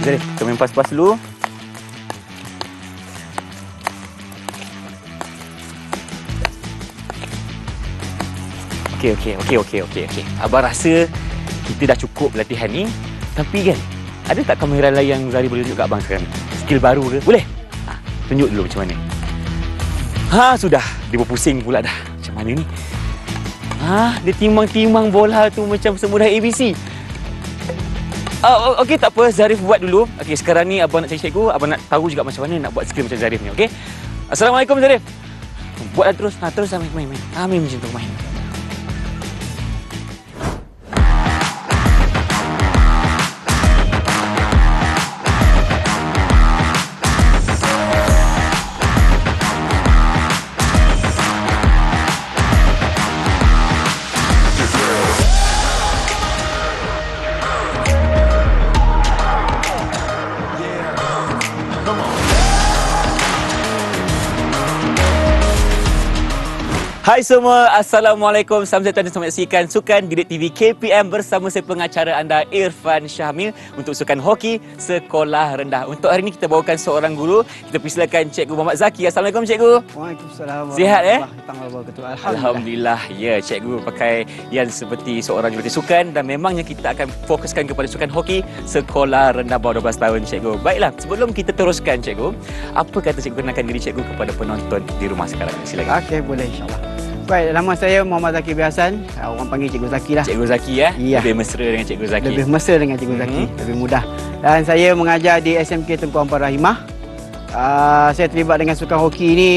Zarif, kita main pas-pas dulu. Okey. Abang rasa kita dah cukup latihan ni. Tapi kan, ada tak kemahiran lain yang Zarif boleh tunjuk kat abang sekarang? Skill baru ke? Boleh? Tunjuk dulu macam mana. Sudah. Dia berpusing pula dah. Macam mana ni? Dia timbang-timbang bola tu macam semudah ABC. Okey, tak apa. Zarif buat dulu. Okey, sekarang ni abang nak cari cikgu. Abang nak tahu juga macam mana nak buat skill macam Zarif ni. Okey? Assalamualaikum, Zarif. Buatlah terus. Terus main. Main macam tu, main. Hai semua, Assalamualaikum. Selamat datang dan selamat menyaksikan Sukan Didik TV KPM bersama saya pengacara anda Irfan Syamil untuk Sukan Hoki Sekolah Rendah. Untuk hari ini kita bawakan seorang guru. Kita persilakan Cikgu Muhammad Zaki. Assalamualaikum Cikgu. Waalaikumsalam. Sihat Alhamdulillah. Ya, Cikgu pakai yang seperti seorang jurulatih sukan dan memangnya kita akan fokuskan kepada Sukan Hoki Sekolah Rendah bawah 12 tahun Cikgu. Baiklah, sebelum kita teruskan Cikgu, apa kata Cikgu kenalkan diri Cikgu kepada penonton di rumah sekarang? Silakan. Okey, boleh insya-Allah. Baik, nama saya Muhammad Zaki Bihasan. Orang panggil Cikgu Zaki lah. Cikgu Zaki ya? Ya. Lebih mesra dengan Cikgu Zaki. Lebih mesra dengan Cikgu Zaki. Lebih mudah. Dan saya mengajar di SMK Tengku Ampar Rahimah. Saya terlibat dengan sukan hoki ni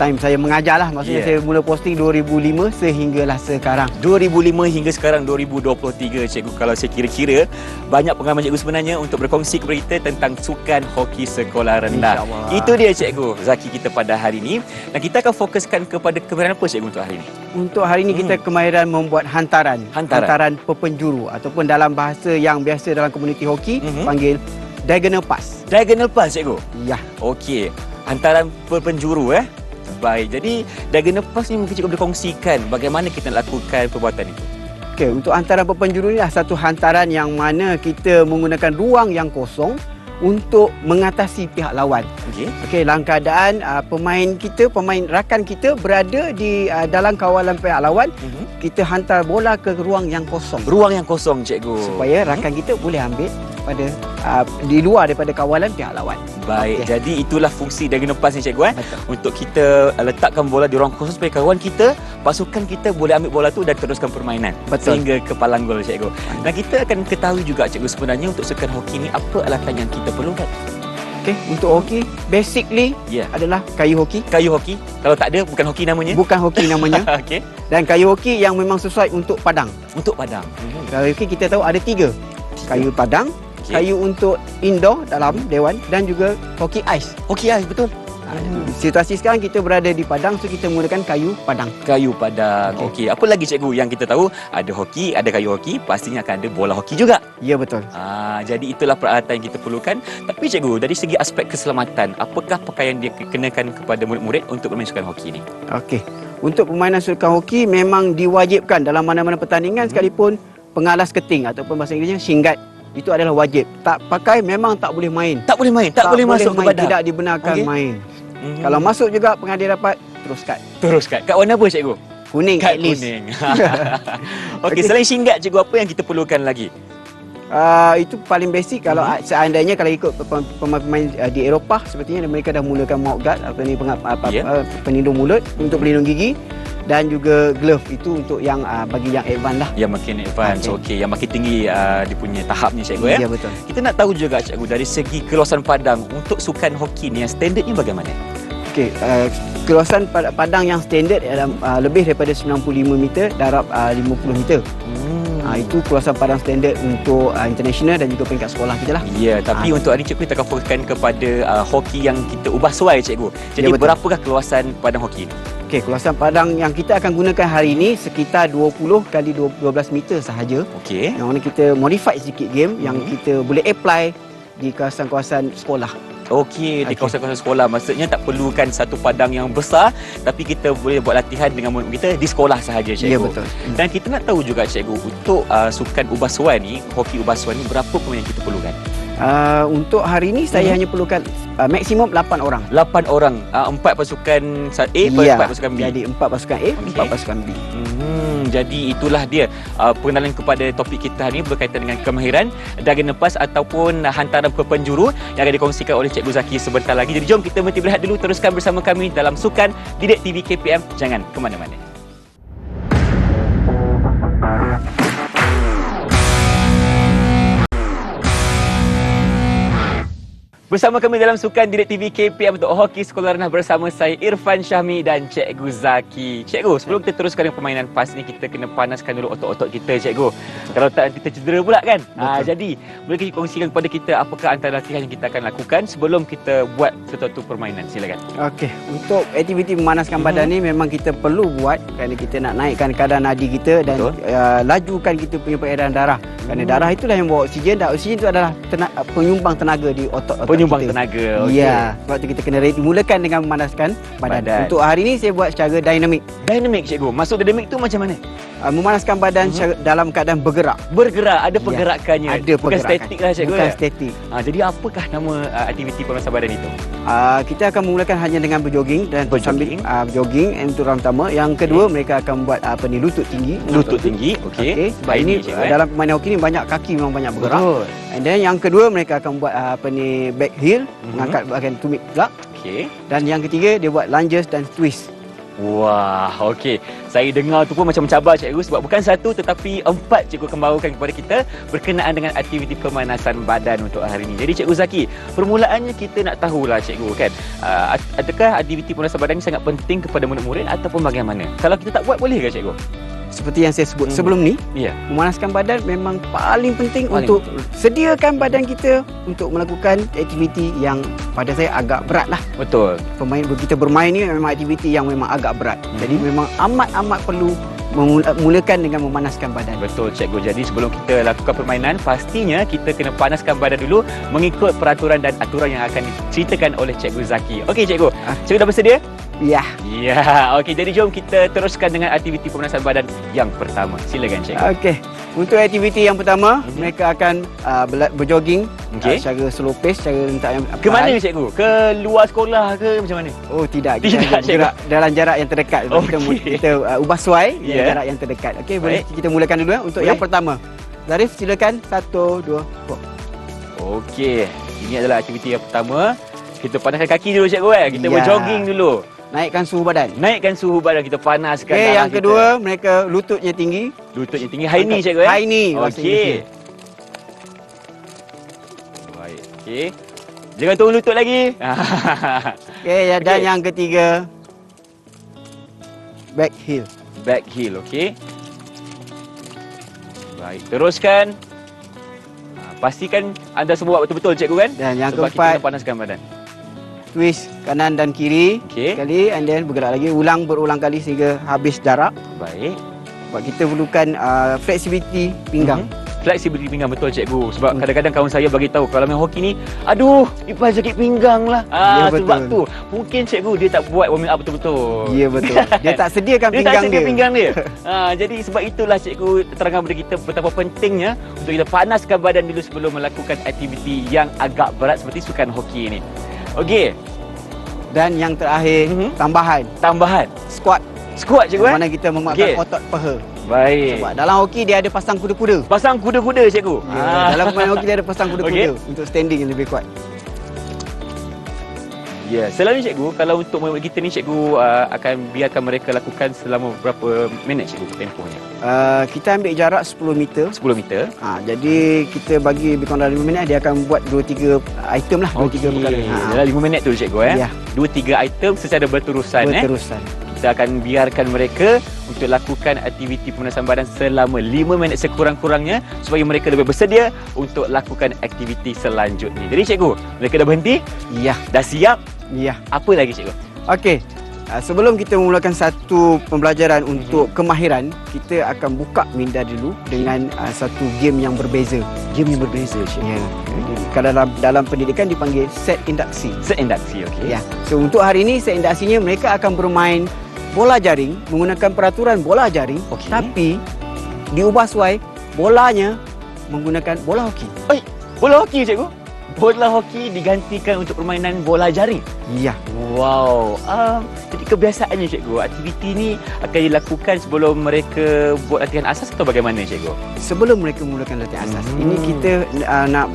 time saya mengajar lah. Maksudnya saya mula posting 2005 sehinggalah sekarang. 2005 hingga sekarang 2023 Cikgu. Kalau saya kira-kira, banyak pengalaman Cikgu sebenarnya untuk berkongsi kepada kita tentang Sukan Hoki Sekolah Rendah. Itu dia Cikgu Zaki kita pada hari ini. Dan kita akan fokuskan kepada kemahiran apa Cikgu untuk hari ini? Untuk hari ini kita kemahiran membuat hantaran pepenjuru ataupun dalam bahasa yang biasa dalam komuniti hoki panggil diagonal pass. Diagonal pass Cikgu? Ya. Okey. Hantaran pepenjuru Baik, jadi diagonal pass ni mungkin Cikgu boleh kongsikan bagaimana kita nak lakukan perbuatan itu. Okey, untuk hantaran pepenjuru ni adalah satu hantaran yang mana kita menggunakan ruang yang kosong untuk mengatasi pihak lawan. Okey, dalam keadaan pemain rakan kita berada di dalam kawalan pihak lawan, kita hantar bola ke ruang yang kosong. Ruang yang kosong Cikgu. Supaya rakan kita boleh ambil pada di luar daripada kawalan pihak lawan. Baik, jadi itulah fungsi diagonal pass ni Cikgu untuk kita letakkan bola di ruang kosong supaya kawan kita, pasukan kita boleh ambil bola tu dan teruskan permainan sehingga ke palang gol Cikgu. Dan kita akan ketahui juga Cikgu sebenarnya untuk sukan hoki ni apa alatan yang kita perlukan. Okey, untuk hoki basically adalah kayu hoki. Kayu hoki. Kalau tak ada bukan hoki namanya. Bukan hoki namanya. Okey. Dan kayu hoki yang memang sesuai untuk padang. Untuk padang. Kayu hoki kita tahu ada 3. Kayu padang, kayu untuk indoor dalam dewan dan juga hoki ais. Hoki ais betul. Situasi sekarang kita berada di padang, so kita menggunakan kayu padang. Kayu padang. Okey. Apa lagi Cikgu yang kita tahu? Ada hoki, ada kayu hoki, pastinya akan ada bola hoki juga. Ya, betul. Jadi itulah peralatan yang kita perlukan. Tapi Cikgu, dari segi aspek keselamatan, apakah pakaian dia kenakan kepada murid-murid untuk bermain sukan hoki ni? Okey. Untuk permainan sukan hoki memang diwajibkan dalam mana-mana pertandingan sekalipun pengalas keting ataupun bahasa Inggerisnya shin guard. Itu adalah wajib. Tak pakai memang tak boleh main. Tak boleh main, tak boleh masuk ke padang. Tidak dibenarkan main. Kalau masuk juga pengadil dapat terus kad. Terus kad. Kad warna apa Cikgu? Kuning. Kad kuning. Okey, selain shin guard Cikgu, apa yang kita perlukan lagi? Itu paling basic. Kalau seandainya kalau ikut pemain di Eropah, sepertinya mereka dah mulakan mouth guard atau ni pelindung mulut untuk pelindung gigi. Dan juga glove itu untuk yang bagi yang advance lah. Yang makin advance. Okey, yang makin tinggi dia punya tahapnya Cikgu Ya, betul. Kita nak tahu juga Cikgu dari segi keluasan padang untuk sukan hoki ni yang standardnya bagaimana? Okey, keluasan padang yang standard lebih daripada 95 meter darab 50 meter. Itu keluasan padang standard untuk international dan juga peringkat sekolah kita lah. Ya, tapi untuk hari Cikgu kita akan fokuskan kepada hoki yang kita ubah suai Cikgu. Jadi berapakah keluasan padang hoki ni? Okey, keluasan padang yang kita akan gunakan hari ini sekitar 20 kali 12 meter sahaja. Okey. Yang mana kita modify sedikit game yang kita boleh apply di kawasan-kawasan sekolah. Okey, di kawasan-kawasan sekolah. Maksudnya tak perlukan satu padang yang besar, tapi kita boleh buat latihan dengan murid kita di sekolah sahaja Cikgu. Ya, betul. Dan kita nak tahu juga Cikgu, untuk sukan ubah suai ni, hoki ubah suai ni, berapa pemain yang kita perlukan? Untuk hari ini saya hanya perlukan maksimum 8 orang. 8 orang. 4 pasukan A, Ya, 4 pasukan B. jadi 4 pasukan A, 4 pasukan B. Jadi itulah dia pengenalan kepada topik kita hari ini berkaitan dengan kemahiran Dragon Pass ataupun hantaran penjuru yang akan dikongsikan oleh Cikgu Zaki sebentar lagi. Jadi jom kita berehat dulu, teruskan bersama kami dalam Sukan Didik TV KPM. Jangan ke mana-mana. Bersama kami dalam Sukan Didik TV KPM untuk Hoki Sekolah Rendah bersama saya Irfan Syahmi dan Cikgu Zaki. Cikgu, sebelum kita teruskan dengan permainan PAS ni, kita kena panaskan dulu otot-otot kita, Cikgu. Kalau tak nanti tercedera pula kan? Jadi, boleh kita kongsikan kepada kita apakah antara latihan yang kita akan lakukan sebelum kita buat sesuatu permainan? Silakan. Okey, untuk aktiviti memanaskan badan ni memang kita perlu buat kerana kita nak naikkan kadar nadi kita dan lajukan kita punya peredaran darah. Kerana darah itulah yang bawa oksigen dan oksigen itu adalah penyumbang tenaga di otot-otot penyumbang kita. Tenaga. Ya, sebab tu kita kena mulakan dengan memanaskan badan. Untuk hari ni saya buat secara dinamik. Dinamik, Cikgu. Maksud dinamik tu macam mana? Memanaskan badan dalam keadaan bergerak. Bergerak, ada pergerakannya. Ada Bukan pergerakan. statik lah, Cikgu. Bukan statik. Jadi apakah nama aktiviti pemanasan badan itu? Kita akan memulakan hanya dengan berjoging dan Berjoging. sambil berjoging itu round pertama. Yang kedua mereka akan buat lutut tinggi. Lutut tinggi, okey. Sebab ini dalam permainan hoki ni banyak kaki memang banyak bergerak. Betul. And then yang kedua mereka akan buat back heel, mengangkat bahagian tumit pula. Okey. Dan yang ketiga dia buat lunges dan twist. Wah, okey. Saya dengar tu pun macam mencabar, Cikgu, sebab bukan satu tetapi 4 Cikgu akan bawakan kepada kita berkenaan dengan aktiviti pemanasan badan untuk hari ini. Jadi Cikgu Zaki, permulaannya kita nak tahulah, Cikgu, kan, adakah aktiviti pemanasan badan ini sangat penting kepada murid-murid ataupun bagaimana? Kalau kita tak buat, boleh ke, Cikgu? Seperti yang saya sebut sebelum ni, Ya. memanaskan badan memang paling penting Paling untuk betul. sediakan badan kita untuk melakukan aktiviti yang pada saya agak berat lah. Betul. Kita bermain ni memang aktiviti yang memang agak berat. Jadi memang amat perlu mulakan dengan memanaskan badan. Betul, Cikgu. Jadi sebelum kita lakukan permainan, pastinya kita kena panaskan badan dulu mengikut peraturan dan aturan yang akan diceritakan oleh Cikgu Zaki. Okey, Cikgu. Cikgu dah bersedia? Ya. Ya. Okey, jadi jom kita teruskan dengan aktiviti pemanasan badan yang pertama. Silakan, Cikgu. Okey. Untuk aktiviti yang pertama, mereka akan berjoging Okey. secara slow pace, secara rentak yang Ke mana, Cikgu? Ke luar sekolah ke macam mana? Oh, tidak. Tidak, Kita bergerak dalam jarak yang terdekat. Okey. Kita ubah suai Ya. jarak yang terdekat. Okey, boleh Baik. kita mulakan dulu untuk Boleh. yang pertama. Zarif, silakan. 1, 2, go. Okey. Ini adalah aktiviti yang pertama. Kita panaskan kaki dulu, Cikgu. Kita Ya. berjoging dulu. Naikkan suhu badan. Naikkan suhu badan, kita panaskan Okey, darah yang kedua, mereka lututnya tinggi. kita. Lututnya tinggi. High knee, Cikgu. High knee, bahasa Okey. Inggerisnya. Baik. Okey. Jangan turun lutut lagi. Okey, dan Okey. yang ketiga, back heel. Back heel, okey. Baik, teruskan. Pastikan anda semua buat betul-betul, Cikgu, kan? Dan yang Sebab keempat, kita nak panaskan badan. twist kanan dan kiri. Okey. Sekali, and then bergerak lagi. Berulang kali sehingga habis jarak. Baik. Sebab kita perlukan flexibility pinggang. Flexibility pinggang, betul, Cikgu. Sebab kadang-kadang kawan saya bagi tahu kalau main hoki ni, aduh, Ipan sakit pinggang lah. Ya, Sebab betul. tu mungkin Cikgu dia tak buat warming up betul-betul. Ya, betul. Dia tak sediakan Dia pinggang tak sedia dia. pinggang dia. Jadi sebab itulah Cikgu terangkan kepada kita betapa pentingnya untuk kita panaskan badan dulu sebelum melakukan aktiviti yang agak berat seperti sukan hoki ini. Okey, Dan yang terakhir, tambahan, tambahan. squat. Squat, Cikgu. Mana kita memuatkan Okey. otot paha. Baik. Sebab dalam hoki dia ada pasang kuda-kuda. Pasang kuda-kuda, Cikgu. Ya, dalam permainan hoki dia ada pasang kuda-kuda Okey. untuk standing yang lebih kuat. Ya, selalunya, Cikgu, kalau untuk murid kita ni, Cikgu akan biarkan mereka lakukan selama berapa minit, Cikgu, tempohnya? Kita ambil jarak 10 meter. 10 meter. Jadi kita bagi lebih kurang dalam 5 minit, dia akan buat 2-3 item lah. 2-3 perkara. Dalam 5 minit tu, Cikgu. Ya. 2-3 item secara berterusan. Berterusan. Kita akan biarkan mereka untuk lakukan aktiviti pemanasan badan selama 5 minit sekurang-kurangnya supaya mereka lebih bersedia untuk lakukan aktiviti selanjutnya. Jadi, Cikgu, mereka dah berhenti? Ya. Dah siap? Ya. Apa lagi, Cikgu? Okey. Sebelum kita memulakan satu pembelajaran untuk kemahiran, kita akan buka minda dulu dengan satu game yang berbeza. Game yang berbeza, Cikgu. Ya. Kalau dalam pendidikan dipanggil set induksi. Set induksi, okey. Ya. So untuk hari ini set induksinya mereka akan bermain bola jaring menggunakan peraturan bola jaring, Okey. tapi diubah suai bolanya menggunakan bola hoki. Bola hoki, Cikgu? bola hoki digantikan untuk permainan bola jaring. Ya. Wow. Jadi kebiasaannya cikgu, aktiviti ni akan dilakukan sebelum mereka buat latihan asas atau bagaimana cikgu? Sebelum mereka mulakan latihan asas, ini kita nak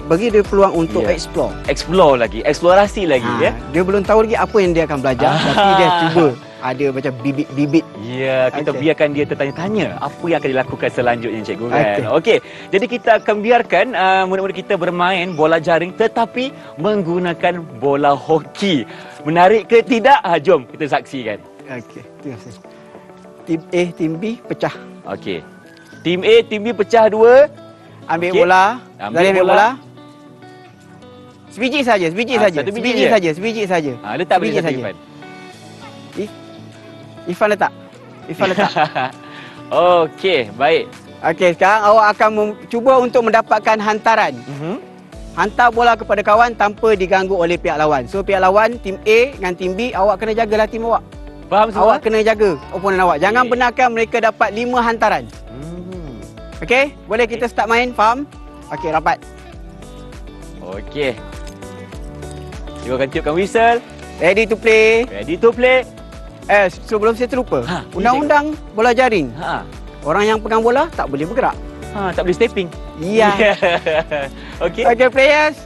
bagi dia peluang untuk explore. Explore lagi, eksplorasi lagi ya. Dia belum tahu lagi apa yang dia akan belajar, tapi dia cuba ada macam bibit-bibit. Ya, kita biarkan dia tertanya-tanya apa yang akan dilakukan selanjutnya cikgu kan. Okey. Jadi kita akan biarkan murid-murid kita bermain bola jaring tetapi menggunakan bola hoki. Menarik ke tidak? Jom kita saksikan. Okey, terima kasih. Tim A, tim B pecah. Okey. Tim A, tim B pecah dua. Ambil bola. Ambil bola. Sebiji saja, sebiji saja. Satu biji Sebiji je? saja, sebiji saja. Letak biji Sebiji satu saja. Irfan. Irfan letak. Irfan letak. Okey, baik. Okey, sekarang awak akan cuba untuk mendapatkan hantaran. Hantar bola kepada kawan tanpa diganggu oleh pihak lawan. So pihak lawan, tim A dengan tim B, awak kena jagalah tim awak. Faham semua? Awak kena jaga oponen awak. Jangan benarkan mereka dapat 5 hantaran. Okey, boleh kita start main, faham? Okey, rapat. Okey. Cikgu akan tiupkan whistle. Ready to play. Ready to play. Sebelum saya terlupa. Ha, Undang-undang bola jaring. Orang yang pegang bola tak boleh bergerak. tak boleh stepping. Ya. Okey. Okey, players.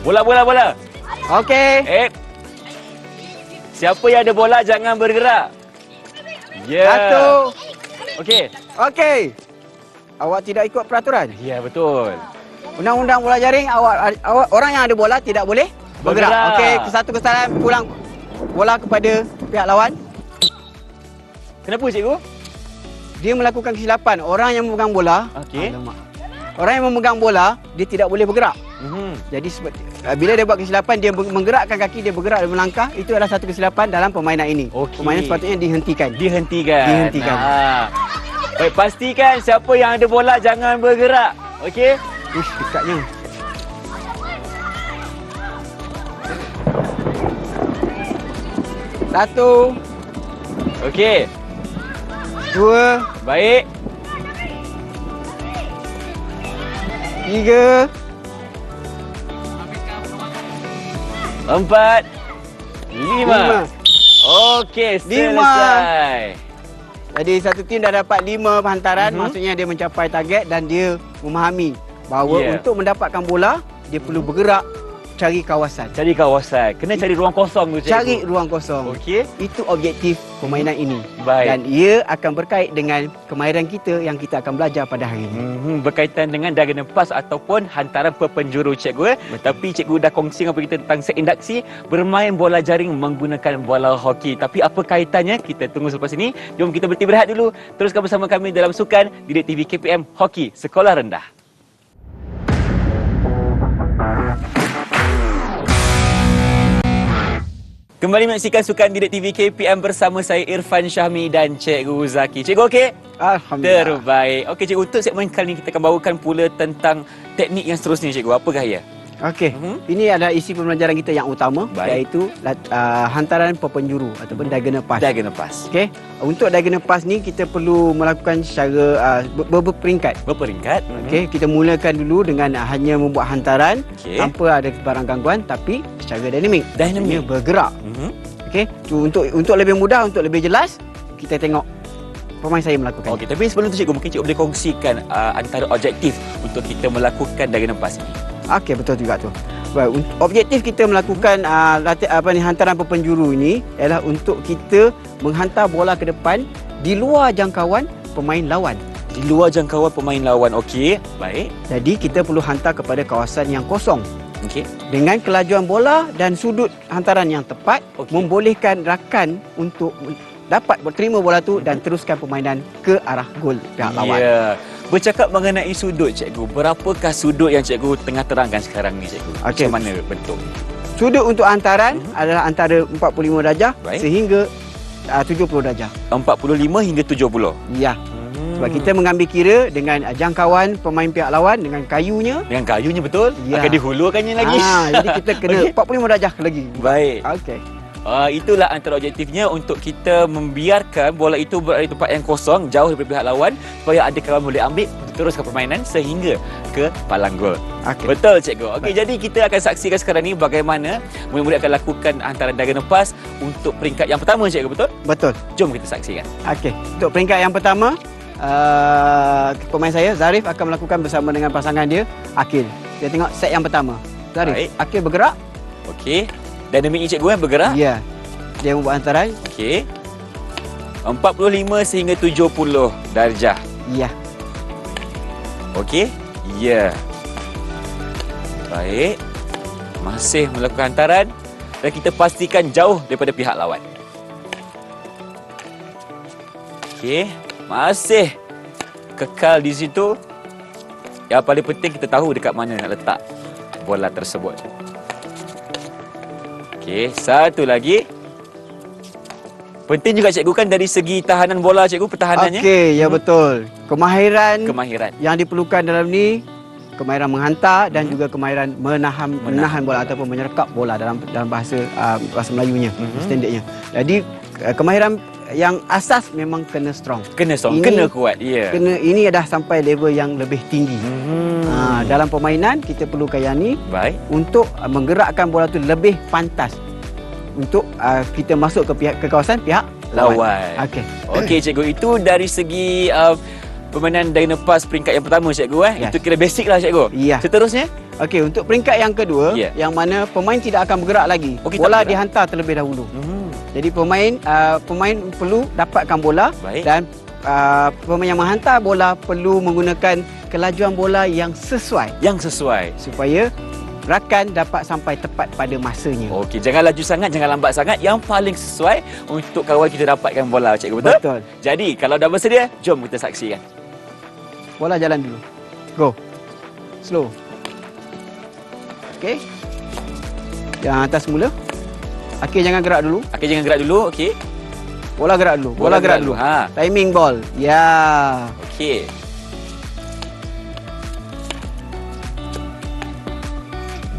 Bola. Okey. Siapa yang ada bola jangan bergerak. Satu. Okey. Okey. Awak tidak ikut peraturan. Ya, betul. Undang-undang bola jaring, awak orang yang ada bola tidak boleh bergerak. Okey, satu kesalahan, pulang bola kepada pihak lawan. Kenapa cikgu? Dia melakukan kesilapan. Orang yang memegang bola, orang yang memegang bola, dia tidak boleh bergerak. Jadi bila dia buat kesilapan, dia menggerakkan kaki, dia bergerak dan melangkah, itu adalah satu kesilapan dalam permainan ini. Permainan sepatutnya dihentikan. Dihentikan. Baik, pastikan siapa yang ada bola jangan bergerak. Okey? Uish, dekatnya. Satu. Okey. Dua. Baik. Tiga. Empat. Lima. Okey, selesai. Jadi satu tim dah dapat 5 hantaran, maksudnya dia mencapai target dan dia memahami bahawa untuk mendapatkan bola, dia perlu bergerak, cari kawasan. Kena cari ruang kosong tu cikgu. Cari ruang kosong. Okey. Itu objektif permainan ini. Baik. Dan ia akan berkait dengan kemahiran kita yang kita akan belajar pada hari ini. Berkaitan dengan diagonal pass ataupun hantaran perpenjuru cikgu. Tapi cikgu dah kongsi dengan kita tentang set induksi bermain bola jaring menggunakan bola hoki. Tapi apa kaitannya? Kita tunggu selepas ini. Jom kita berhenti berehat dulu. Teruskan bersama kami dalam sukan Didik TV KPM Hoki Sekolah Rendah. Kembali menyaksikan sukan Didik TV KPM bersama saya Irfan Syahmi dan Cikgu Zaki. Cikgu okey? Alhamdulillah. Terbaik. Okey cikgu, untuk segmen kali ini kita akan bawakan pula tentang teknik yang seterusnya cikgu. Apakah ia? Okey. Ini adalah isi pembelajaran kita yang utama, Baik. iaitu hantaran perpenjuru ataupun diagonal pass. Diagonal pass. Okey. Untuk diagonal pass ni kita perlu melakukan secara berperingkat. Berperingkat. Okey, kita mulakan dulu dengan hanya membuat hantaran tanpa ada barang gangguan tapi secara dinamik. Maksudnya bergerak. Okey, untuk lebih mudah, untuk lebih jelas, kita tengok pemain saya melakukan. Okey, tapi sebelum tu cikgu mungkin cikgu boleh kongsikan antara objektif untuk kita melakukan diagonal pass ini. Okey, betul juga tu. Baik, objektif kita melakukan hantaran perpenjuru ini ialah untuk kita menghantar bola ke depan di luar jangkauan pemain lawan. Di luar jangkauan pemain lawan. Okey, baik. Jadi kita perlu hantar kepada kawasan yang kosong. Okey. Dengan kelajuan bola dan sudut hantaran yang tepat, membolehkan rakan untuk dapat berterima bola tu dan teruskan permainan ke arah gol pihak lawan. Ya. Bercakap mengenai sudut cikgu, berapakah sudut yang cikgu tengah terangkan sekarang ni cikgu? Okey. Macam mana bentuk? Sudut untuk hantaran adalah antara 45 darjah sehingga 70 darjah. 45 hingga 70. Ya. Sebab kita mengambil kira dengan jangkauan pemain pihak lawan dengan kayunya. Dengan kayunya betul? Ya. Akan dihulurkannya lagi. Jadi kita kena 45 darjah lagi. Baik. Okey. Itulah antara objektifnya untuk kita membiarkan bola itu berada di tempat yang kosong, jauh daripada pihak lawan, supaya ada kawan boleh ambil, teruskan permainan sehingga ke palang gol. Betul cikgu. Okey, jadi kita akan saksikan sekarang ni bagaimana murid-murid akan lakukan hantaran diagonal pass untuk peringkat yang pertama, cikgu, betul? Betul. Jom kita saksikan. Okey, untuk peringkat yang pertama, pemain saya Zarif akan melakukan bersama dengan pasangan dia Akil. Kita tengok set yang pertama. Zarif, Baik. Akil bergerak. Okey. Dinamiknya cikgu bergerak. Ya. Dia membuat hantaran. Okey. 45 sehingga 70 darjah. Ya. Okey. Ya. Baik. Masih melakukan hantaran dan kita pastikan jauh daripada pihak lawan. Okey. Masih kekal di situ. Yang paling penting kita tahu dekat mana nak letak bola tersebut. Okey, satu lagi. Penting juga cikgu kan dari segi tahanan bola cikgu, pertahanannya. Okey, ya betul. Kemahiran yang diperlukan dalam ni, kemahiran menghantar dan juga kemahiran menahan bola ataupun menyerkap bola dalam bahasa Melayunya, standardnya. Jadi kemahiran yang asas memang kena strong. Kena strong, kena kuat. Ya. Kena, ini dah sampai level yang lebih tinggi. Dalam permainan kita perlukan yang ni. Baik. Untuk menggerakkan bola tu lebih pantas untuk kita masuk ke kawasan pihak lawan. Okey. Okey cikgu, itu dari segi permainan diagonal pass peringkat yang pertama cikgu Yes. Itu kira basic lah cikgu. Ya. Seterusnya? Okey, untuk peringkat yang kedua, yang mana pemain tidak akan bergerak lagi. Bola dihantar terlebih dahulu. Jadi pemain perlu dapatkan bola. Baik. Dan pemain yang menghantar bola perlu menggunakan kelajuan bola yang sesuai. Supaya rakan dapat sampai tepat pada masanya. Okey, jangan laju sangat, jangan lambat sangat. Yang paling sesuai untuk kawan kita dapatkan bola, cikgu, betul? Betul. Jadi, kalau dah bersedia, jom kita saksikan. Bola jalan dulu. Go. Slow. Okey. Yang atas mula. Akil jangan gerak dulu. Okey. Bola gerak dulu. Bola gerak dulu. Timing ball. Ya. Okey.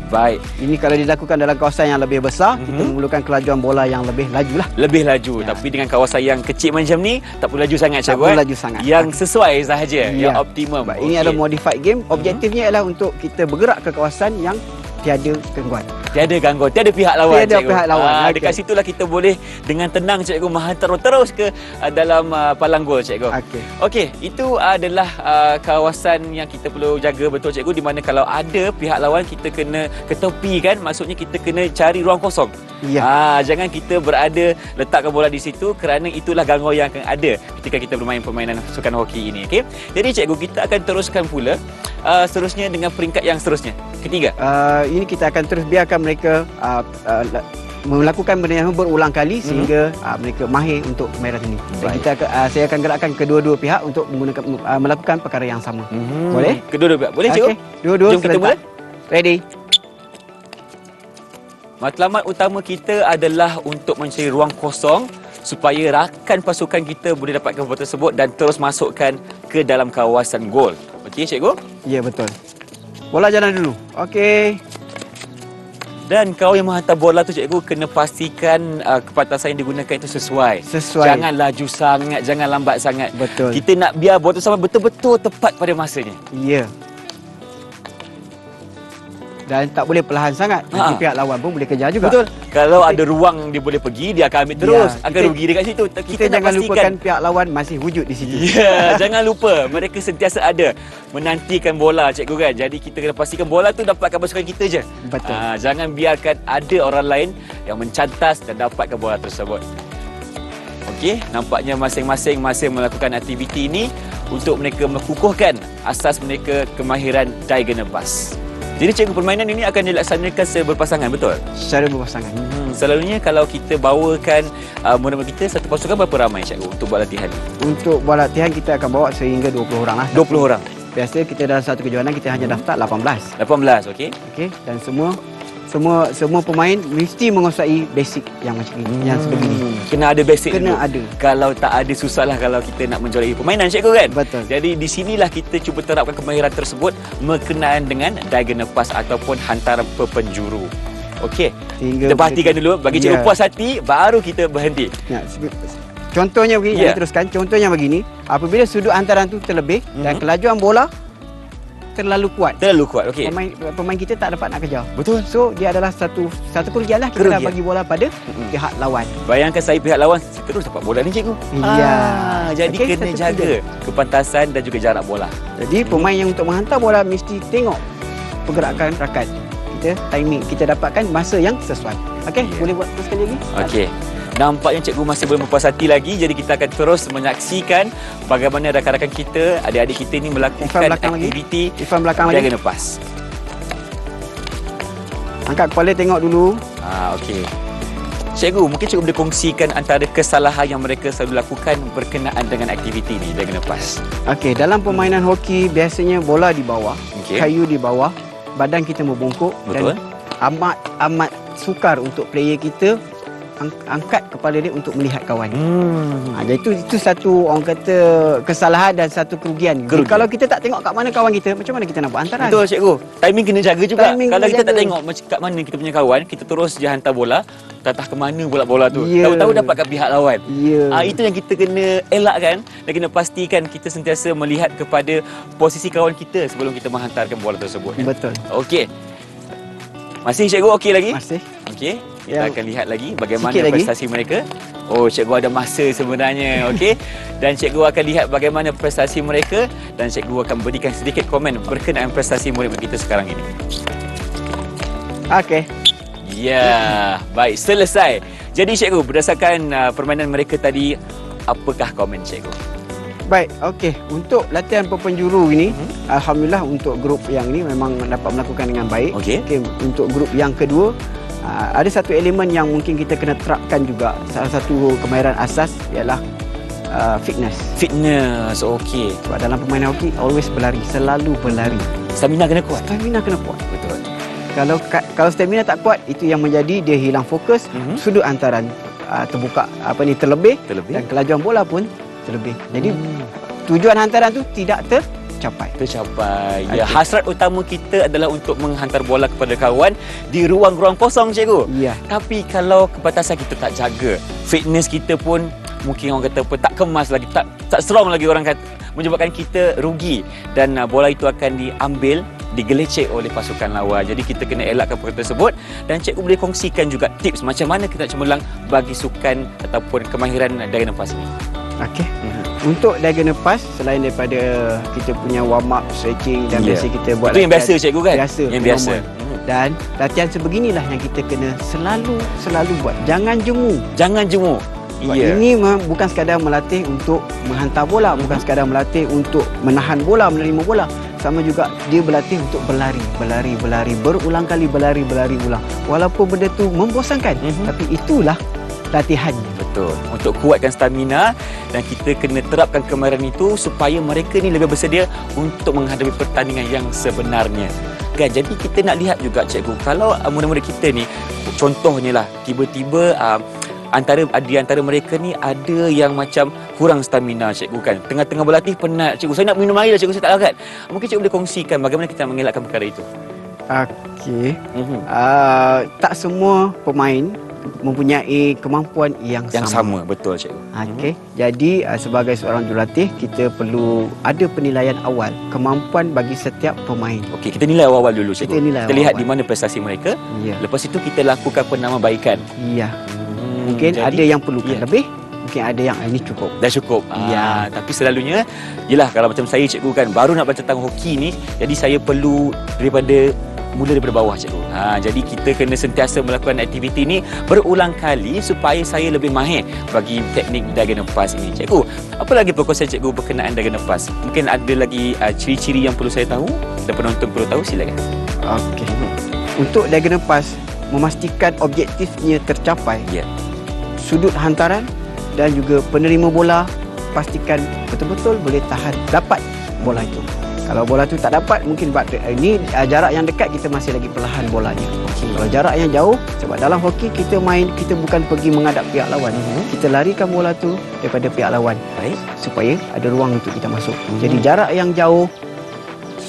Baik. Ini kalau dilakukan dalam kawasan yang lebih besar, kita memerlukan kelajuan bola yang lebih laju lah. Lebih laju. Tapi dengan kawasan yang kecil macam ni, tak perlu laju sangat, cikgu. Tak perlu laju sangat. Yang sesuai sahaja, yang optimum. Ini adalah modified game. Objektifnya ialah untuk kita bergerak ke kawasan yang tiada gangguan. Tiada gangguan, tiada pihak lawan, tiada cikgu. Pihak lawan. Dekat situlah kita boleh dengan tenang, cikgu, menghantar terus ke dalam palang gol, cikgu. Okey, itu adalah kawasan yang kita perlu jaga betul, cikgu, di mana kalau ada pihak lawan kita kena ke tepi kan, maksudnya kita kena cari ruang kosong. Ya. Jangan kita berada letakkan bola di situ kerana itulah gangguan yang akan ada ketika kita bermain permainan sukan hoki ini, okey. Jadi cikgu, kita akan teruskan pula seterusnya dengan peringkat yang seterusnya, ketiga. Ini kita akan terus biarkan mereka melakukan benda yang berulang kali sehingga mereka mahir untuk permainan ini. Dan saya akan gerakkan kedua-dua pihak untuk melakukan perkara yang sama. Boleh? Kedua-dua pihak. Boleh, cikgu? Dua-dua. Jom kita mula. Ready. Matlamat utama kita adalah untuk mencari ruang kosong supaya rakan pasukan kita boleh dapatkan bola tersebut dan terus masukkan ke dalam kawasan gol. Okey, cikgu? Ya, betul. Bola jalan dulu. Okey. Dan kau yang menghantar bola tu, cikgu, kena pastikan kepantasan yang digunakan itu sesuai. Jangan laju sangat, jangan lambat sangat. Betul. Kita nak biar bola tu sampai betul-betul tepat pada masanya. Ya. Dan tak boleh perlahan sangat. Nanti pihak lawan pun boleh kejar juga. Betul. Kalau ada ruang dia boleh pergi, dia akan ambil terus. Akan rugi dekat situ. Kita jangan lupakan pihak lawan masih wujud di situ. Ya, jangan lupa. Mereka sentiasa ada menantikan bola, cikgu, kan. Jadi kita kena pastikan bola tu dapatkan pasukan kita je. Betul. Jangan biarkan ada orang lain yang mencantas dan dapatkan bola tersebut. Okey, nampaknya masing-masing masih melakukan aktiviti ini untuk mereka mengukuhkan asas mereka kemahiran diagonal pass. Jadi cikgu, permainan ini akan dilaksanakan secara berpasangan, betul? Secara berpasangan. Selalunya kalau kita bawakan murid-murid kita satu pasukan, berapa ramai, cikgu, untuk buat latihan? Untuk buat latihan kita akan bawa sehingga 20 orang lah. 20 orang? Biasa kita dalam satu kejohanan kita hanya daftar 18. 18, okey. Okey, dan semua pemain mesti menguasai basic yang macam ini, yang sebegini. Kena ada basic dulu. Ada. Kalau tak ada, susahlah kalau kita nak menjuarai permainan, cikgu, kan? Betul. Jadi di sinilah kita cuba terapkan kemahiran tersebut berkenaan dengan diagonal pass ataupun hantaran pepenjuru. Okey. Kita perhatikan dulu, bagi cikgu puas hati, baru kita berhenti. Ya, contohnya begini, saya teruskan. Contohnya begini, apabila sudut hantaran tu terlebih dan kelajuan bola terlalu kuat. Terlalu kuat, okey. Pemain kita tak dapat nak kejar. Betul. So dia adalah satu kerugian lah, kita dah bagi bola pada pihak lawan. Bayangkan saya pihak lawan terus dapat bola ni cikgu. Ya. Jadi kena jaga kepantasan dan juga jarak bola. Jadi pemain yang untuk menghantar bola mesti tengok pergerakan rakan. Timing kita dapatkan masa yang sesuai. Okey, boleh buat terus sekali lagi? Okey. Nampaknya cikgu masih belum berpuas hati lagi, jadi kita akan terus menyaksikan bagaimana rakan-rakan kita, adik-adik kita ini melakukan aktiviti Irfan belakang lagi. jaga nafas. Angkat kepala tengok dulu. Okey. Cikgu, mungkin cikgu boleh kongsikan antara kesalahan yang mereka selalu lakukan berkenaan dengan aktiviti ini, jaga nafas. Okey, dalam permainan hoki biasanya bola di bawah, kayu di bawah, badan kita membungkuk. Betul. Dan amat sukar untuk player kita angkat kepala dia untuk melihat kawan. Jadi itu satu orang kata kesalahan dan satu kerugian. Kalau kita tak tengok kat mana kawan kita, macam mana kita nak buat hantaran? Betul cikgu. Timing kena jaga juga. Kalau kita tak tengok kat mana kita punya kawan, kita terus je hantar bola, tatah ke mana bola tu. Tahu-tahu dapat kat pihak lawan. Itu yang kita kena elakkan dan kena pastikan kita sentiasa melihat kepada posisi kawan kita sebelum kita menghantarkan bola tersebut. Betul. Okey. Masih cikgu okey lagi? Masih. Okey. Kita akan lihat lagi bagaimana prestasi mereka. Oh, cikgu ada masa sebenarnya, okey. Dan cikgu akan lihat bagaimana prestasi mereka dan cikgu akan berikan sedikit komen berkenaan prestasi murid-murid kita sekarang ini. Okey. Ya, baik, selesai. Jadi cikgu, berdasarkan permainan mereka tadi, apakah komen cikgu? Baik, okey. Untuk latihan pepenjuru ini, alhamdulillah untuk grup yang ini memang dapat melakukan dengan baik. Okey. Untuk grup yang kedua, ada satu elemen yang mungkin kita kena terapkan juga. Salah satu kemahiran asas ialah fitness. Fitness, okey. Sebab dalam permainan hoki, always berlari, selalu berlari. Stamina kena kuat. Stamina kena kuat. Betul. Kalau stamina tak kuat, itu yang menjadi dia hilang fokus, sudut hantaran terbuka terlebih dan kelajuan bola pun terlebih. Jadi tujuan hantaran tu tidak tercapai. Ya, hasrat utama kita adalah untuk menghantar bola kepada kawan di ruang-ruang kosong cikgu. Ya. Tapi kalau kepantasan kita tak jaga, fitness kita pun mungkin orang kata apa, tak kemas lagi, tak strong lagi orang kata, menyebabkan kita rugi dan bola itu akan diambil, digelecek oleh pasukan lawan. Jadi kita kena elakkan perkara tersebut dan cikgu boleh kongsikan juga tips macam mana kita nak cemerlang bagi sukan ataupun kemahiran jaga nafas ini. Okey. Untuk jaga nafas, selain daripada kita punya warm up, stretching dan biasa kita buat itu yang biasa cikgu kan? Yang biasa. Dan latihan sebeginilah yang kita kena selalu buat. Jangan jemu. Ini bukan sekadar melatih untuk menghantar bola, bukan sekadar melatih untuk menahan bola, menerima bola. Sama juga dia berlatih untuk berlari, berulang kali berlari ulang. Walaupun benda tu membosankan, tapi itulah latihannya. Betul. Untuk kuatkan stamina dan kita kena terapkan kemahiran itu supaya mereka ni lebih bersedia untuk menghadapi pertandingan yang sebenarnya. Kan, jadi kita nak lihat juga cikgu, kalau murid-murid kita ni contohnya lah tiba-tiba di antara mereka ni ada yang macam kurang stamina cikgu kan. Tengah-tengah berlatih penat cikgu. Saya nak minum air lah cikgu, saya tak larat. Mungkin cikgu boleh kongsikan bagaimana kita mengelakkan perkara itu. Okey. Tak semua pemain mempunyai kemampuan yang sama. Betul cikgu. Okey. Jadi sebagai seorang jurulatih, kita perlu ada penilaian awal kemampuan bagi setiap pemain. Okey, kita nilai awal dulu cikgu. Kita lihat di mana prestasi mereka. Lepas itu kita lakukan penambahbaikan. Ya. Mungkin ada yang perlukan lebih, mungkin ada yang ini cukup. Dah cukup. Tapi selalunya yelah, kalau macam saya cikgu kan baru nak belajar tentang hoki ni, jadi saya perlu mula daripada bawah cikgu. Jadi kita kena sentiasa melakukan aktiviti ni berulang kali supaya saya lebih mahir bagi teknik jaga nafas ini. Cikgu, apa lagi perkongsian cikgu berkenaan jaga nafas? Mungkin ada lagi ciri-ciri yang perlu saya tahu dan penonton perlu tahu, silakan. Okey. Untuk jaga nafas, memastikan objektifnya tercapai. Sudut hantaran dan juga penerima bola, pastikan betul-betul boleh dapat bola itu. Kalau bola tu tak dapat, mungkin ini jarak yang dekat kita masih lagi perlahan bolanya. Kalau jarak yang jauh, sebab dalam hoki kita bukan pergi menghadap pihak lawan. Kita larikan bola tu daripada pihak lawan supaya ada ruang untuk kita masuk. Jadi jarak yang jauh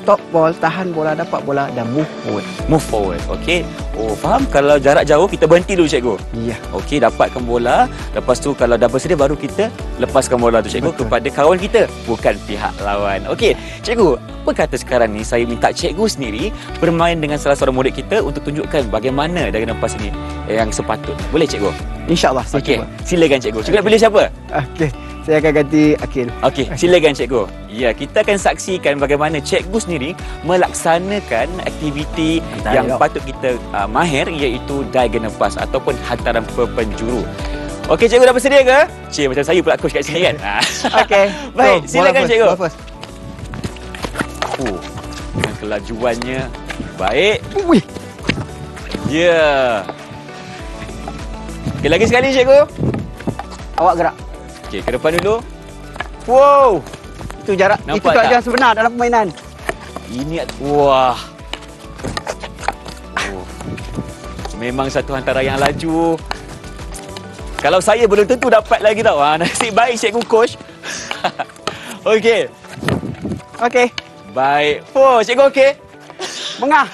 stop ball, tahan bola, dapat bola dan move forward. Move forward. Okey. Oh, faham. Kalau jarak jauh kita berhenti dulu cikgu. Ya. Okey, dapatkan bola. Lepas tu kalau dah bersedia baru kita lepaskan bola tu cikgu kepada kawan kita, bukan pihak lawan. Okey, cikgu, apa kata sekarang ni saya minta cikgu sendiri bermain dengan salah seorang murid kita untuk tunjukkan bagaimana dari lepas ini yang sepatutnya. Boleh cikgu? InsyaAllah saya Okey, cuba. silakan cikgu. Cikgu nak pilih siapa? Okey, saya akan ganti Akil. Okey, silakan cikgu. Ya, kita akan saksikan bagaimana cikgu sendiri melaksanakan aktiviti yang patut kita mahir, iaitu diagonal pass ataupun hantaran penjuru. Okey, cikgu dah bersedia ke? Cik, macam saya pula coach kat sini kan? Okey. Baik, So, silakan bola cikgu. first, bola first. Dengan kelajuannya baik. Wih. Ya. Okey, lagi sekali cikgu. Awak gerak. Okey, ke depan dulu. Wow. Itu jarak. Nampak itu kelajuan tak? sebenar dalam permainan. Ini wah. Oh. Memang satu hantaran yang laju. Kalau saya belum tentu dapat lagi tau. Nasib baik cikgu coach. Okey. Okey. Baik. Oh, cikgu okey. Mengah.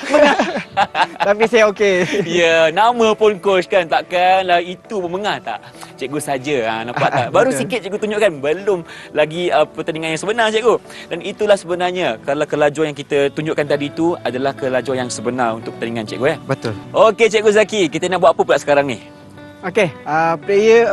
Tapi saya okey. Ya, nama pun coach kan. Takkanlah itu mengah tak? Cikgu saja. Nampak tak? Baru Betul. sikit cikgu tunjukkan. Belum lagi pertandingan yang sebenar cikgu. Dan itulah sebenarnya kalau kelajuan yang kita tunjukkan tadi itu adalah kelajuan yang sebenar untuk pertandingan cikgu ya. Betul. Okey cikgu Zaki, kita nak buat apa pula sekarang ni? Okey,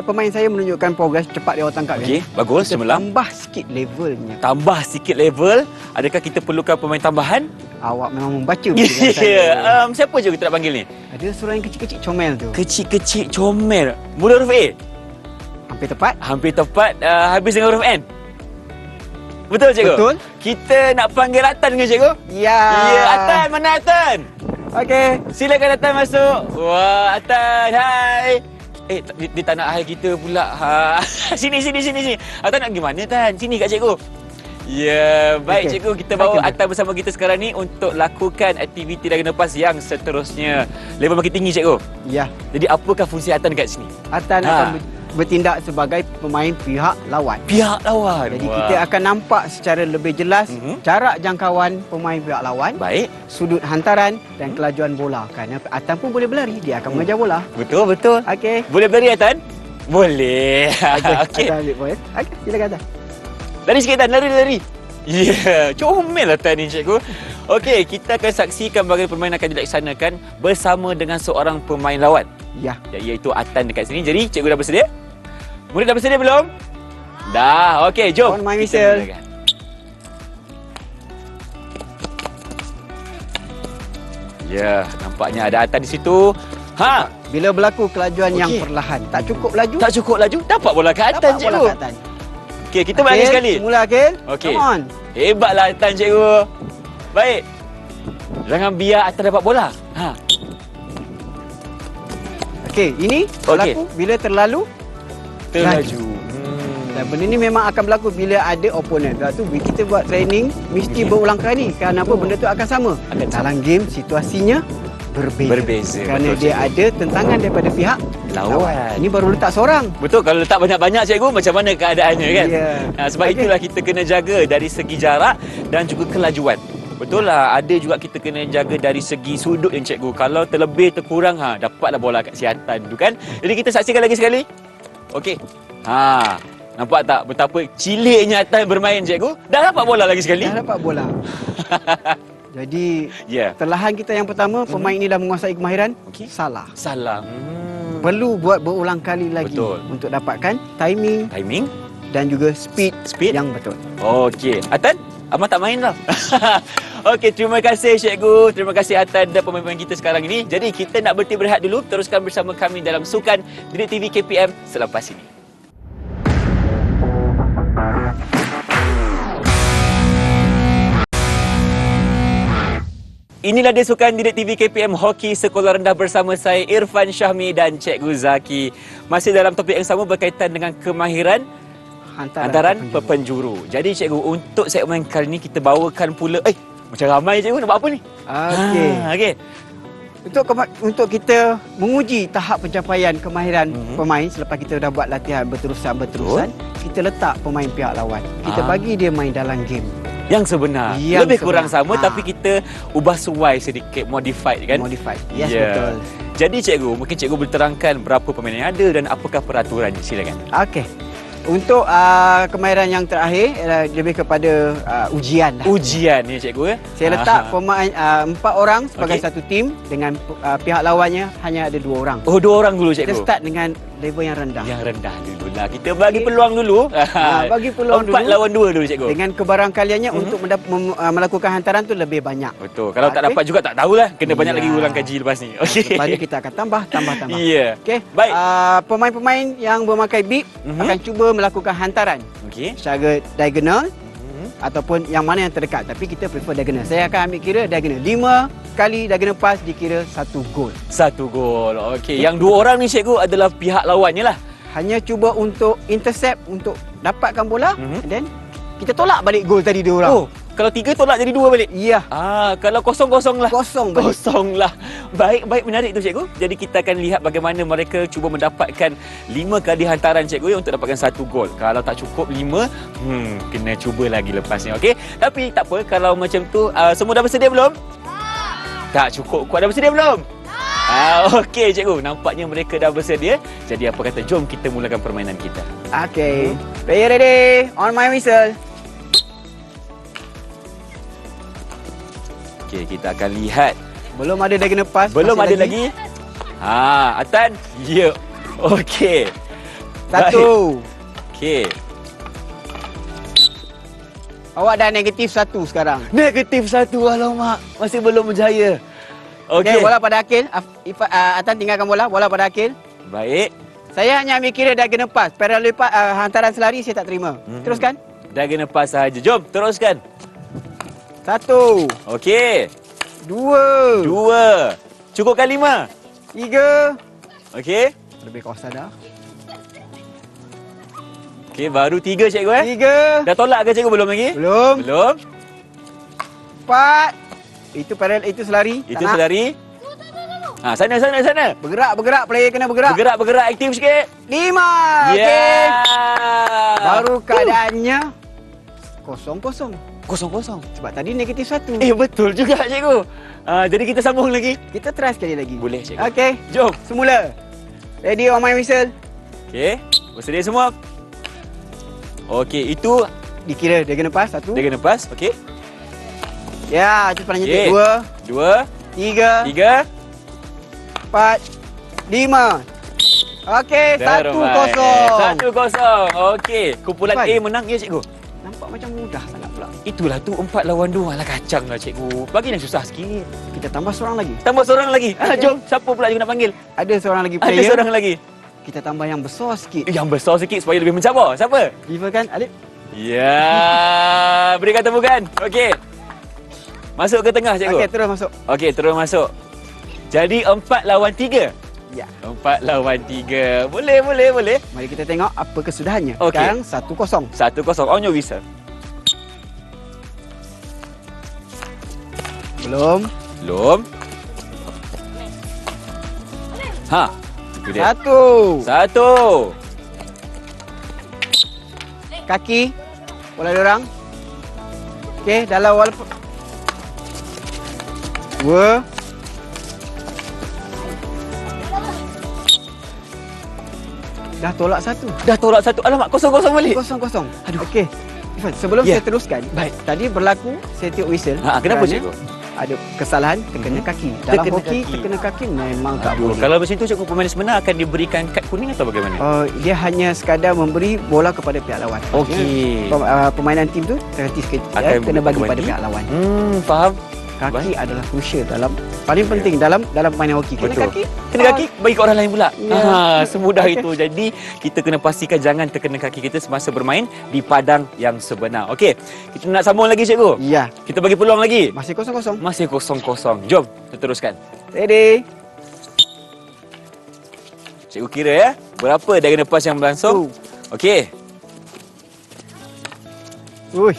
pemain saya menunjukkan progres cepat dia awak tangkap. Okey, bagus, Kita cemerlang. tambah sikit levelnya. Tambah sikit level. Adakah kita perlukan pemain tambahan? Awak memang membaca Ya. pikiran saya. Siapa je kita nak panggil ni? Ada seorang yang kecil-kecil comel tu. Kecil-kecil comel. Mula huruf A? Hampir tepat. Hampir tepat. Habis dengan huruf N? Betul cikgu? Betul. Kita nak panggil Atan ke cikgu? Ya. Ya, Atan. Mana Atan? Okey. Silakan Atan masuk. Wah, Atan. Hai. Dia tak nak hai kita pula. Ha. Sini. Atan nak pergi mana, Tan? Sini kat cikgu. Ya, baik Okey. cikgu. Kita bawa Okey. Atan bersama kita sekarang ni untuk lakukan aktiviti diagonal pass yang seterusnya. Level makin tinggi, cikgu. Ya. Jadi, apakah fungsi Atan dekat sini? Atan akan bertindak sebagai pemain pihak lawan. Pihak lawan. Jadi kita akan nampak secara lebih jelas jarak jangkauan pemain pihak lawan, Baik. sudut hantaran dan kelajuan bola. Kerana Atan pun boleh berlari, dia akan mengejar bola. Betul. Okey. Boleh berlari, Atan? Boleh. Okey. Atan ambil point. Okey, silakan Atan. Lari sikit, Tan. Lari. Ya, comel lah Tan ni, cikgu. Okey, kita akan saksikan bagaimana permainan akan dilaksanakan bersama dengan seorang pemain lawan. Ya. Iaitu Atan dekat sini. Jadi, cikgu dah bersedia? Murid dah bersedia belum? Dah. Okey, jom. On my Kita whistle. mulakan. Ya, nampaknya ada Atan di situ. Ha, Bila berlaku kelajuan yang Okey. perlahan, tak cukup laju, tak cukup laju. Dapat bola ke Atan, dapat bola cikgu. kat Atan. Okey, kita balik Akil, sekali. Semula Akil. Okey. Come on. Hebatlah Atan, cikgu. Baik. Jangan biar Atan dapat bola. Ha. Okey, ini berlaku bila terlalu Terlaju. dan benda ni memang akan berlaku bila ada opponent. Sebab tu bila kita buat training mesti berulang kali. Kenapa benda tu akan sama? Akan sama. Dalam game situasinya berbeza. Kerana betul, dia cikgu. ada tentangan daripada pihak Lawan. Ini baru letak seorang. Betul, kalau letak banyak-banyak cikgu, macam mana keadaannya kan? Ya. Sebab Okey. itulah kita kena jaga dari segi jarak dan juga kelajuan. Betul lah, ada juga kita kena jaga dari segi sudut yang cikgu. Kalau terlebih terkurang, dapatlah bola kat siatan tu kan. Jadi kita saksikan lagi sekali. Okey. Nampak tak betapa ciliknya Atan bermain cikgu? Dah dapat bola lagi sekali. Dah dapat bola. Jadi Ya. perlahan kita yang pertama, pemain ini dah menguasai kemahiran. Okey. Salah. Salah. Perlu buat berulang kali lagi Betul. untuk dapatkan timing Timing. dan juga speed yang betul. Okey. Atan, Abang tak main lah. Okey, terima kasih cikgu. Terima kasih Atan dan pemain-pemain kita sekarang ini. Jadi kita nak berhenti berehat dulu. Teruskan bersama kami dalam Sukan Didik TV KPM selepas ini. Inilah dia Sukan Didik TV KPM Hoki Sekolah Rendah bersama saya Irfan Syahmi dan Cikgu Zaki. Masih dalam topik yang sama berkaitan dengan kemahiran hantaran penjuru. Jadi cikgu, untuk segmen kali ini kita bawakan pula macam ramai cikgu nak buat apa ni? Okey. Okey. Untuk kita menguji tahap pencapaian kemahiran pemain selepas kita dah buat latihan berterusan, kita letak pemain pihak lawan. Kita bagi dia main dalam game. Yang sebenar. Yang Lebih sebenar. kurang sama tapi kita ubah suai sedikit, modified kan? Modified. Yes, Ya. betul. Jadi cikgu, mungkin cikgu boleh terangkan berapa permainan yang ada dan apakah peraturannya. Silakan. Okey. Untuk kemahiran yang terakhir lebih kepada ujian lah. Ujian ni cikgu ya. Saya letak pemain 4 orang sebagai Okey. satu tim dengan pihak lawannya hanya ada 2 orang. Oh, 2 orang dulu Kita cikgu. start dengan level yang rendah. Yang rendah dulu lah. Kita bagi Okey. peluang dulu. Bagi peluang 4 dulu. lawan 2 dulu cikgu. Dengan kebarangkaliannya untuk melakukan hantaran tu lebih banyak. Betul. Kalau tak Okey. dapat juga tak tahulah. Kena banyak Ya. lagi ulang kaji lepas ni. Okey. Lepas ni kita akan tambah. Ya. Okey. Baik. Pemain-pemain yang bermakai bib akan cuba melakukan hantaran Okey. secara diagonal ataupun yang mana yang terdekat, tapi kita prefer diagonal. Saya akan ambil kira diagonal. 5 kali diagonal pass dikira 1 gol. 1 gol. Okey. Yang 2 orang ni cikgu adalah pihak lawannya lah. Hanya cuba untuk intercept, untuk dapatkan bola, Mhm. and then kita tolak balik gol tadi 2 orang. Oh, kalau 3 tolak jadi 2 balik. Ya, Kalau kosong-kosong lah. kosong balik. Kosong lah. Baik, menarik tu cikgu. Jadi kita akan lihat bagaimana mereka cuba mendapatkan 5 kali hantaran cikgu ya, untuk dapatkan 1 gol. Kalau tak cukup 5, kena cuba lagi lepas ni. Okey. Tapi tak apa, kalau macam tu semua dah bersedia belum? Tak cukup kuat. Dah bersedia belum? Okey cikgu, nampaknya mereka dah bersedia. Jadi apa kata jom kita mulakan permainan kita. Okay. Player ready. On my whistle. Okey, kita akan lihat. Belum ada diagonal pass. Belum masih ada lagi. Atan. Ya. Okey. 1. Okey. Awak dah negatif 1 sekarang. Negatif 1, alamak. Masih belum berjaya. Okey, Okey. bola pada Akil. Atan tinggalkan bola pada Akil. Baik. Saya hanya ambil kira diagonal pass. Parallel pass, hantaran selari saya tak terima. Teruskan. Dah kena pas sahaja. Jom, teruskan. 1, Okey. 2, 2. Cukupkan 5. 3. Okey. Lebih kawasan dah. Okey, baru 3 cikgu 3. Dah tolak ke cikgu belum lagi? Belum. Belum. 4. Itu parallel, itu selari. Itu Tak nak. selari. Sana. Bergerak, player kena bergerak. Bergerak aktif sikit. 5. Ya. Okey. Baru keadaannya kosong-kosong. Kosong. Sebab tadi negatif 1. Betul juga cikgu. Jadi kita sambung lagi. Kita try sekali lagi. Boleh cikgu. Okey. Jom. Semula. Ready on my whistle. Okey. Bersedia semua? Okey, itu Dikira diagonal pass 1. dia kena pas. Okey. Ya, itu pandang Okey. nyetik. 2, 2, 3, 3. 4, 5. Okey, 1-0. 1-0. Okey. Kumpulan Fine. A menang ya cikgu. Nampak macam mudah sangat pula. Itulah tu 4 lawan 2. Alah kacang lah cikgu. Bagi yang susah sikit. Kita tambah seorang lagi. Tambah seorang lagi. Okey. Jom. Siapa pula cikgu nak panggil? Ada seorang lagi Ada player. seorang lagi. Kita tambah yang besar sikit. Yang besar sikit supaya lebih mencabar. Siapa? Liver kan, Alip? Ya. Berikan tepukan. Okey. Masuk ke tengah cikgu. Okey, terus masuk. Okey, terus masuk. Jadi 4 lawan 3. Ya. 4 lawan 3. Boleh. Mari kita tengok apa kesudahannya. Okey. Sekarang 1-0. 1-0. On your whistle. Belum. Belum. Itu dia. 1. 1. Kaki. Bola diorang. Okey, dalam walaupun 2. Dah tolak 1. Dah tolak 1. Alamak, 0-0 balik. 0-0. Aduh. Okey. Irfan, sebelum Ya. saya teruskan. Baik. Tadi berlaku saya tiup whistle. Kenapa kerana cikgu? Ada kesalahan terkena kaki. Dalam Terkena hoki kaki. terkena kaki memang tak Aduh, boleh. kalau macam tu cikgu, pemain sebenar akan diberikan kad kuning atau bagaimana? Dia hanya sekadar memberi bola kepada pihak lawan. Okey. Permainan tim tu terhenti sikit. Akan Kena bagi kembali. pada pihak lawan. Faham. Kaki adalah crucial dalam paling penting dalam permainan hoki. Kena Betul. kaki. Kena kaki, bagi ke orang lain pula. Ya. Semudah Okey. itu. Jadi, kita kena pastikan jangan terkena kaki kita semasa bermain di padang yang sebenar. Okey, kita nak sambung lagi cikgu. Ya. Kita bagi peluang lagi. Masih 0-0. Masih 0-0. Jom, kita teruskan. Ready? Cikgu kira ya. Berapa diagonal pass yang berlangsung? Okey, Ui,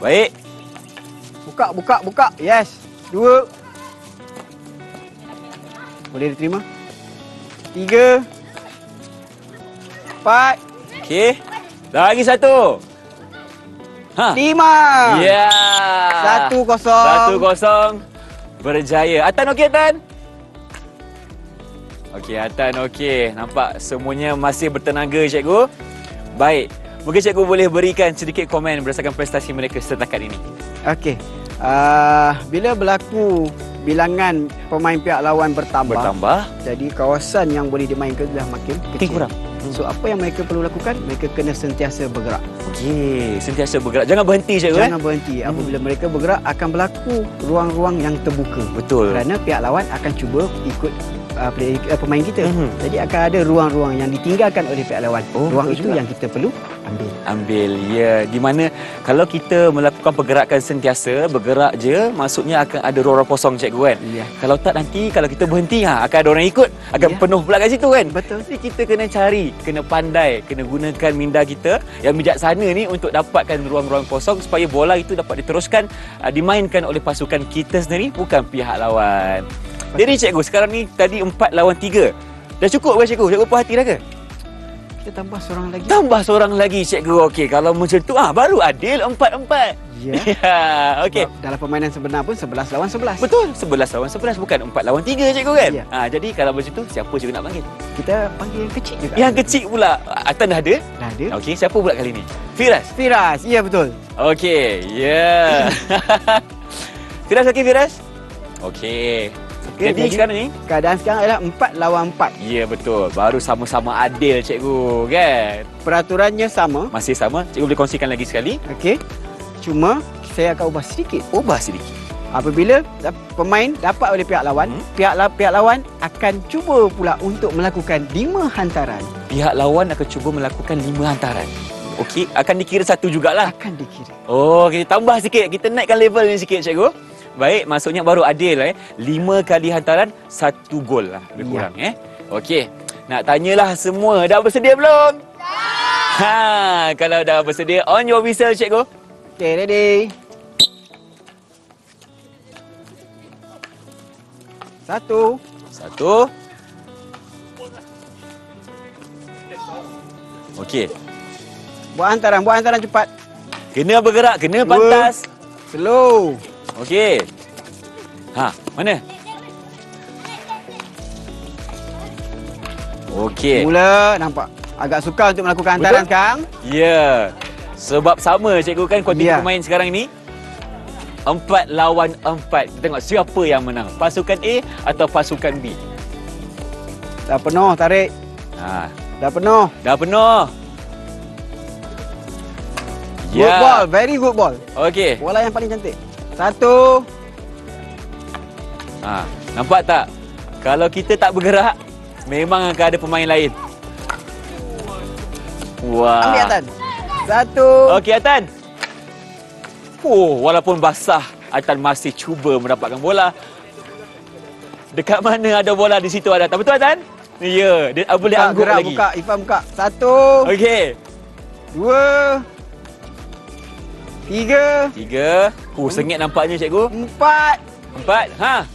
baik. buka. Yes. 2. Boleh diterima. 3. 4. Okey, lagi 1. Ha. 5. Ya. 1-0. 1-0. Berjaya. Atan okey, Atan? Okey, Atan okey. Nampak semuanya masih bertenaga, cikgu. Baik. Mungkin cikgu boleh berikan sedikit komen berdasarkan prestasi mereka setakat ini. Okey. Bila berlaku bilangan pemain pihak lawan bertambah, jadi kawasan yang boleh dimainkan dah makin kecil. Kurang. So apa yang mereka perlu lakukan? Mereka kena sentiasa bergerak. Okey, sentiasa bergerak. Jangan berhenti, cikgu. Jangan berhenti. Apabila mereka bergerak akan berlaku ruang-ruang yang terbuka. Betul. Kerana pihak lawan akan cuba ikut pemain kita. Jadi akan ada ruang-ruang yang ditinggalkan oleh pihak lawan. Ruang itu juga yang kita perlu ambil. Ya. Di mana kalau kita melakukan pergerakan sentiasa, bergerak je, maksudnya akan ada ruang kosong, cikgu kan? Ya. Kalau tak nanti, kalau kita berhenti, akan ada orang ikut. Akan penuh pula kat situ kan? Betul. Jadi kita kena cari, kena pandai, kena gunakan minda kita yang bijaksana ni untuk dapatkan ruang-ruang kosong supaya bola itu dapat diteruskan, dimainkan oleh pasukan kita sendiri, bukan pihak lawan. Jadi cikgu, sekarang ni tadi 4 lawan 3. Dah cukup ke cikgu? Cikgu puas hati dah ke? Kita tambah seorang lagi. Tambah seorang lagi, cikgu. Okey, kalau macam tu baru adil 4-4. Ya. Ya, okey. Dalam permainan sebenar pun 11 lawan 11. Betul, 11 lawan 11 bukan 4 lawan 3, cikgu kan? Ya. Jadi kalau macam tu, siapa cikgu nak panggil? Kita panggil yang kecil juga. Yang kecil pula. Atan dah ada? Dah ada. Okey, siapa pula kali ni? Firas. Firas, ya betul. Okey, ya. Firas okey, Firas? Okey. Jadi sekarang ni keadaan sekarang adalah 4 lawan 4. ya betul. Baru sama-sama adil, cikgu, kan? Peraturannya sama. Masih sama. Cikgu boleh kongsikan lagi sekali. Okey. Cuma saya akan ubah sedikit. Ubah sedikit. Apabila pemain dapat oleh pihak lawan, pihak lawan akan cuba pula untuk melakukan 5 hantaran. Pihak lawan akan cuba melakukan 5 hantaran. Okey, akan dikira 1 jugalah. Akan dikira. Oh, kita tambah sikit. Kita naikkan level ni sikit, cikgu. Baik, maksudnya baru adil 5 kali hantaran 1 gol lah lebih kurang Okey. Nak tanyalah semua, dah bersedia belum? Dah. Kalau dah bersedia, on your whistle, cikgu. Okey, ready. 1. Okey. Buat hantaran cepat. Kena bergerak, kena pantas. Slow. Okey. Mana? Okey. Mula nampak agak sukar untuk melakukan hantaran sekarang. Ya. Sebab sama, cikgu kan kuantiti pemain sekarang ni. 4 lawan 4. Kita tengok siapa yang menang. Pasukan A atau pasukan B. Dah penuh, tarik. Dah penuh. Dah penuh. Good ball, very good ball. Okey. Bola yang paling cantik. 1. Nampak tak? Kalau kita tak bergerak, memang akan ada pemain lain. Wah. Ambil Atan. 1. Okey, Atan. Walaupun basah, Atan masih cuba mendapatkan bola. Dekat mana ada bola, di situ ada. Tak betul, Atan? Ya, dia boleh angguk lagi. Buka, Ifan buka. 1. Okey. 2. 3. 3. Sengit nampaknya, cikgu. 4. 4.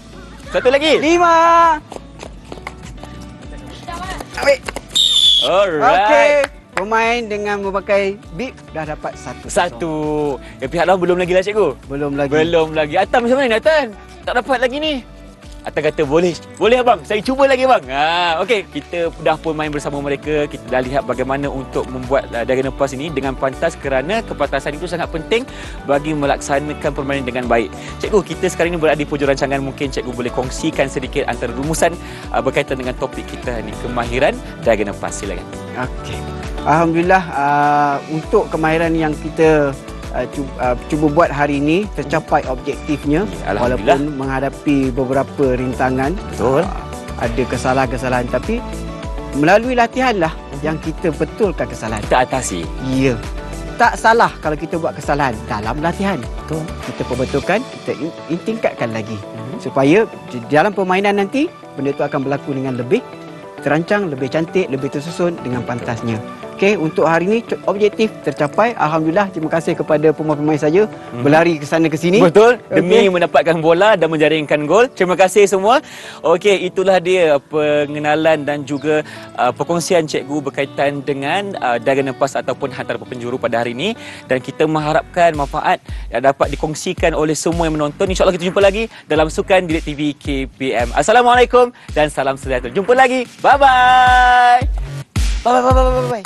Satu lagi. 5. Ambil. Alright. Okey. Pemain dengan memakai bib dah dapat 1. Pihak lawan belum lagi lah, cikgu. Belum lagi. Belum lagi. Atan macam mana ni, Atan? Tak dapat lagi ni. Atan kata boleh. Boleh, abang. Saya cuba lagi, bang. Okey, kita dah pun main bersama mereka. Kita dah lihat bagaimana untuk membuat diagonal pass ini dengan pantas kerana kepantasan itu sangat penting bagi melaksanakan permainan dengan baik. Cikgu, kita sekarang ini berada di hujung rancangan. Mungkin cikgu boleh kongsikan sedikit antara rumusan berkaitan dengan topik kita ni, kemahiran diagonal pass. Silakan. Okey. Alhamdulillah, untuk kemahiran yang kita cuba buat hari ini tercapai objektifnya, walaupun menghadapi beberapa rintangan. Betul. Ada kesalahan-kesalahan, tapi melalui latihanlah yang kita betulkan kesalahan. Kita atasi. Ya. Tak salah kalau kita buat kesalahan dalam latihan. Betul. Kita perbetulkan, kita tingkatkan lagi. Supaya di dalam permainan nanti, benda itu akan berlaku dengan lebih terancang, lebih cantik, lebih tersusun dengan pantasnya. Okey, untuk hari ini objektif tercapai. Alhamdulillah, terima kasih kepada pemain-pemain saja berlari ke sana ke sini. Betul, demi mendapatkan bola dan menjaringkan gol. Terima kasih semua. Okey, itulah dia pengenalan dan juga perkongsian cikgu berkaitan dengan Dragon Pass ataupun hantaran penjuru pada hari ini, dan kita mengharapkan manfaat dapat dikongsikan oleh semua yang menonton. InsyaAllah kita jumpa lagi dalam Sukan Didik TV KPM. Assalamualaikum dan salam sejahtera. Jumpa lagi. Bye-bye. Bye-bye.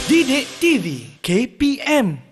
Didik TV KPM